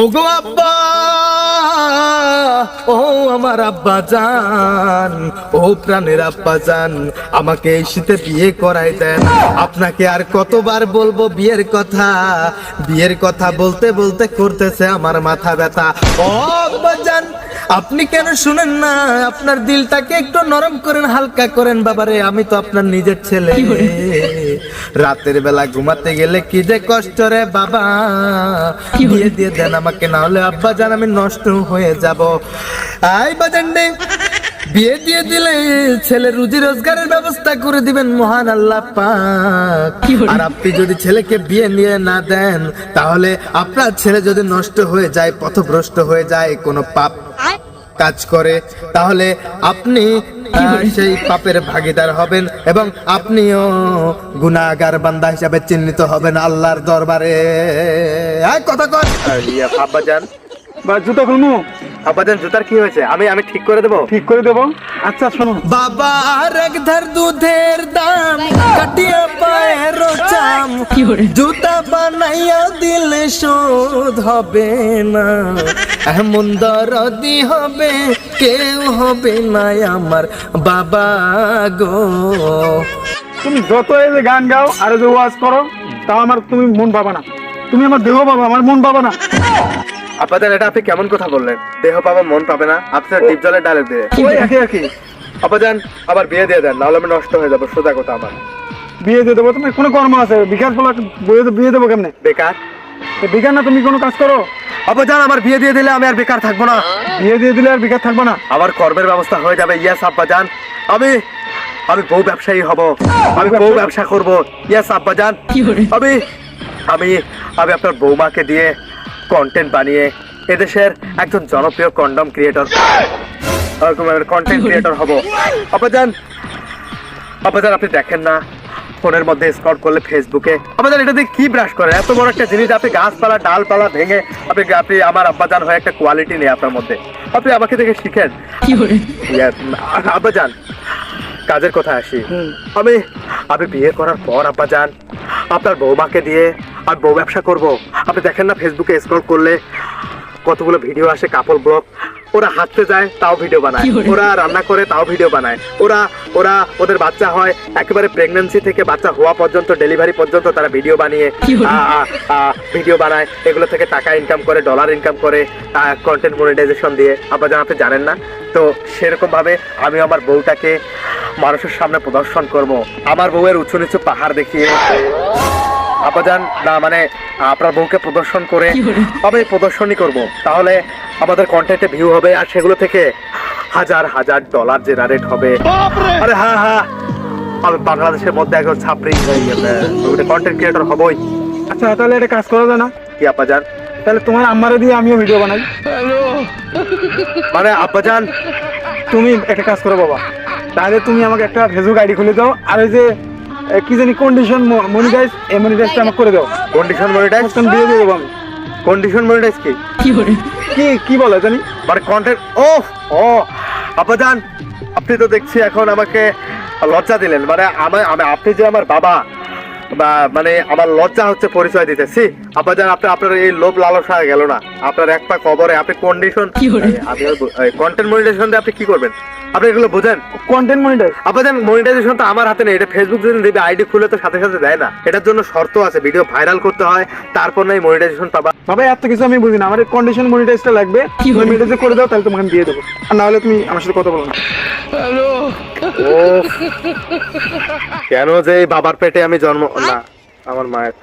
ওগো আব্বা, ও আমার আব্বা জান, ও প্রাণের আব্বা জান, আমাকে এই শীতে বিয়ে করাই দেন। আপনাকে আর কতবার বলবো বিয়ের কথা, বিয়ের কথা বলতে বলতে করতেছে আমার মাথা ব্যথা। ও আব্বা জান, আপনি কেন শুনেন না? আপনার দিলটাকে একটু নরম করেন, হালকা করেন বাবারে। আমি তো আপনার নিজের ছেলে। রাতের বেলা ঘুমাতে গেলে কি যে কষ্ট রে বাবা। বিয়ে দিয়ে দেন আমাকে, না হলে আব্বা জান আমি নষ্ট হয়ে যাব। আই বাজান রে, বিয়ে দিয়ে দিলে ছেলে রুজি রোজগারের ব্যবস্থা করে দিবেন মহান আল্লাহ পাক। আর আপনি যদি ছেলেকে বিয়ে নিয়ে না দেন, তাহলে আপনার ছেলে যদি নষ্ট হয়ে যায়, পথভ্রষ্ট হয়ে যায়, কোনো পাপ কাজ করে, তাহলে আপনি সেই পাপের ভাগীদার হবেন এবং আপনিও গুনাহগার বান্দা হিসাবে চিহ্নিত হবেন আল্লাহর দরবারে। কথা কর আব্বাজান। বা জুতা খুলমু? আব্বাজান জুতার কি হয়েছে? আমি ঠিক করে দেবো। ঠিক করে দেবো। আচ্ছা শোনো বাবা, আর এক ধার দুধের দাম কাটিয়া পায়ের চাম, জুতা বানাইয়া দিলে শোধ হবে না। এমন দরদি হবে কেউ হবে না আমার বাবা গো। তুমি যত এই যে গান গাও আর যে ওয়াজ করো, তাও আমার তুমি মন পাবা না। তুমি আমার দেহ পাবা, আমার মন পাবা না। আপাতত এটা আপনি কেমন কথা বললেন? দেহ পাবা মন পাবে না? আপনার ডিপ জলের ডায়লগ দিয়ে ওই একই একই। আপাতত আবার বিয়ে দিয়ে দেন, নাহলে আমি নষ্ট হয়ে যাবো। সোজা কথা আমার বিয়ে দিয়ে দেবো? তুমি কোনো কর্ম আছে? বিকাশ বলা বিয়ে দেবো কেমনে? বেকার। বেকার না? তুমি কোনো কাজ করো। আব্বাজান, আমার বিয়ে দিয়ে দিলে আমি আর বেকার থাকবো না। বিয়ে দিয়ে দিলে আর বেকার থাকবো না? আমার কর্মের ব্যবস্থা হয়ে যাবে। ইয়েস আব্বাজান, আমি বউ ব্যবসায়ী হব, আমি বউ ব্যবসা করব। ইয়েস আব্বাজান, আমি আমি আমি আপনার বৌমাকে দিয়ে কন্টেন্ট বানিয়ে এদেশের একজন জনপ্রিয় কন্ডম ক্রিয়েটর, কন্টেন্ট ক্রিয়েটর হব। আব্বাজান, আপনি দেখেন না ফোনের মধ্যে স্ক্রল করলে ফেসবুকে, আব্বাজান এটা দিয়ে কি ব্রাশ করে? এত বড় একটা জিনিস আপনি গাছপালা ডালপালা ভেঙে আপনি আমার আব্বাজান হয়ে একটা কোয়ালিটি নেই আপনার মধ্যে। আপনি আমাকে দেখে শিখেন। আব্বাজান, কাজের কথা আসি। আমি বিয়ে করার পর আব্বাজান আপনার বৌমাকে দিয়ে আর বউ ব্যবসা করব। আপনি দেখেন না ফেসবুকে স্ক্রল করলে কতগুলো ভিডিও আসে, কাপল ব্লগ। ওরা হাঁটতে যায় তাও ভিডিও বানায়, ওরা রান্না করে তাও ভিডিও বানায়, ওদের বাচ্চা হয় একেবারে প্রেগন্যান্সি থেকে বাচ্চা হওয়া পর্যন্ত, ডেলিভারি পর্যন্ত তারা ভিডিও বানায়। এগুলো থেকে টাকা ইনকাম করে, ডলার ইনকাম করে কন্টেন্ট মনিটাইজেশন দিয়ে। আব্বাজান আপনি জানেন না তো, সেরকম ভাবে আমি আমার বউটাকে মানুষের সামনে প্রদর্শন করব, আমার বউয়ের উঁচু নিচু পাহাড় দেখিয়ে। আব্বাজান না, মানে আপনার বউকে প্রদর্শন করে আমি প্রদর্শনই করব, তাহলে আমাদের কন্টেন্টে ভিউ হবে আর সেগুলো থেকে হাজার হাজার ডলার জেনারেট হবে। আরে হ্যাঁ, আমি বাংলাদেশের মধ্যে একজন ছাপরি কন্টেন্ট ক্রিয়েটর হবই। আচ্ছা তাহলে এটা কাজ করা যায় না? কি আব্বাজান? তাহলে তোমার আম্মারে দিয়ে আমিও ভিডিও বানাই। মানে আব্বাজান তুমি একটা কাজ করো বাবা, তাহলে তুমি আমাকে একটা ফেসবুক আইডি খুলে দাও, আর ওই যে কি জানি কন্ডিশন মনিটাইজ, এই মনিটাইজটা আমাকে করে দাও। Condition monetize? বিয়ে দিয়ে দেবো আমি। কন্ডিশন মনিটাইজ কি বলে জানি, মানে কন্টেন্ট। ও আব্বাজান, আপনি তো দেখছি এখন আমাকে লজ্জা দিলেন। মানে আপনি যে আমার বাবা, বা মানে আমার লজ্জা হচ্ছে পরিচয় দিতেছি। আব্বাজান আপনার এই লোভ লালসা গেল না, আপনার এক পা কবরে। আপনি কন্ডিশন কন্টেন্ট মনিটাইজেশন দিয়ে আপনি কি করবেন? আপনি এগুলো বুঝেন? কন্টেন্ট মনিটাইজ আব্বাজান, মনিটাইজেশন তো আমার হাতে নেই, এটা ফেসবুক যদি দেবে, আইডি খুলে তো সাথে সাথে দেয় না। এটার জন্য শর্ত আছে, ভিডিও ভাইরাল করতে হয়, তারপর নাই মনিটাইজেশন পাবা। বাবা এত কিছু আমি বুঝি না, আমার কন্ডিশন মনিটাইজটা লাগবে। মনিটাইজ করে দাও, তাহলে তোমাকে আমি দিয়ে দেবো, আর না হলে তুমি আমার সাথে কথা বলো না। কেন যে বাবার পেটে আমি জন্ম না, আমার মায়ের